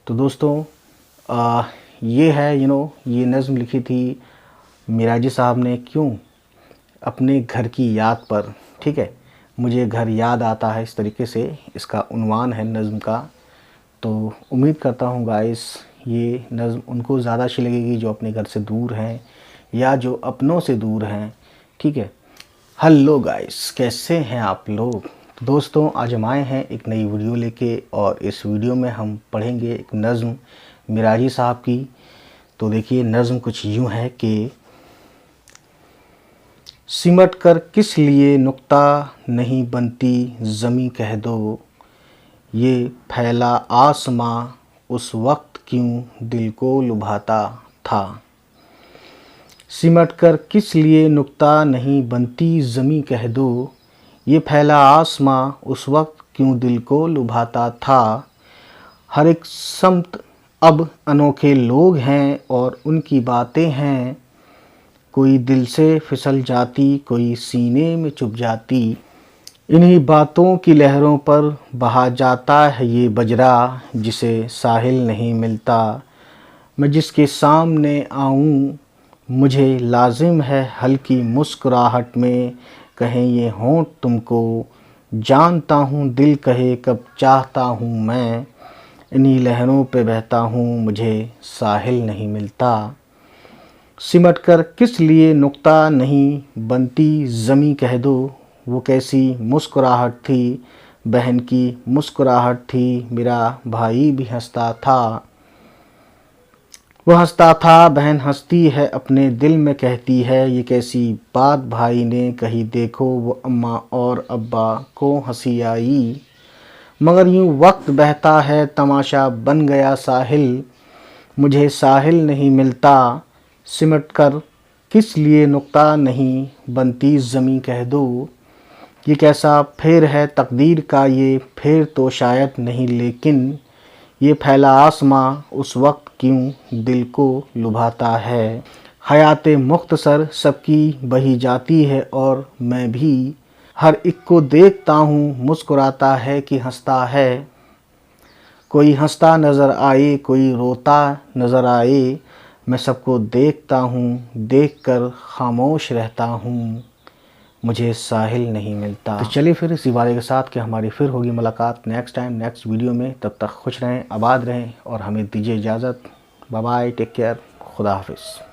तो दोस्तों ये है ये नज़्म लिखी थी मिराजी साहब ने। क्यों? अपने घर की याद पर। ठीक है, मुझे घर याद आता है, इस तरीके से इसका उन्वान है नज़्म का। तो उम्मीद करता हूँ गाइस ये नज़्म उनको ज़्यादा अच्छी लगेगी जो अपने घर से दूर हैं या जो अपनों से दूर हैं। ठीक है, हेलो गाइस, कैसे हैं आप लोग? तो दोस्तों आज हम आए हैं एक नई वीडियो लेके, और इस वीडियो में हम पढ़ेंगे एक नज़्म मिराजी साहब की। तो देखिए नज़्म कुछ यूँ है कि सिमट कर किस लिए नुक्ता नहीं बनती ज़मीं कह दो, ये फैला आसमां उस वक्त क्यों दिल को लुभाता था। सिमट कर किस लिए नुक्ता नहीं बनती ज़मीं कह दो, ये फैला आसमां उस वक्त क्यों दिल को लुभाता था। हर एक समत अब अनोखे लोग हैं और उनकी बातें हैं, कोई दिल से फिसल जाती कोई सीने में चुभ जाती। इन्हीं बातों की लहरों पर बहा जाता है ये बजरा, जिसे साहिल नहीं मिलता। मैं जिसके सामने आऊं मुझे लाजिम है हल्की मुस्कुराहट में कहें ये होंठ तुमको, जानता हूँ दिल कहे कब चाहता हूँ मैं। इन्हीं लहरों पे बहता हूँ मुझे साहिल नहीं मिलता। सिमट कर किस लिए नुक्ता नहीं बनती ज़मीं कह दो, वो कैसी मुस्कुराहट थी बहन की मुस्कुराहट थी, मेरा भाई भी हंसता था। वो हंसता था बहन हंसती है अपने दिल में कहती है, ये कैसी बात भाई ने कही देखो वो अम्मा और अब्बा को हंसी आई। मगर यूँ वक्त बहता है तमाशा बन गया साहिल, मुझे साहिल नहीं मिलता। सिमट कर किस लिए नुक्ता नहीं बनती ज़मीं कह दो, ये कैसा फेर है तकदीर का, ये फेर तो शायद नहीं लेकिन, ये फैला आसमां उस वक्त क्यों दिल को लुभाता है। हयाते मुख्तसर सबकी बही जाती है और मैं भी हर एक को देखता हूँ मुस्कुराता है कि हंसता है। कोई हंसता नज़र आए कोई रोता नज़र आए, मैं सबको देखता हूँ देखकर खामोश रहता हूँ, मुझे साहिल नहीं मिलता। तो चलिए फिर इसी वाले के साथ कि हमारी फिर होगी मुलाकात नेक्स्ट टाइम नेक्स्ट वीडियो में। तब तक खुश रहें, आबाद रहें और हमें दीजिए इजाज़त। बाय बाय, टेक केयर, खुदा हाफिज़।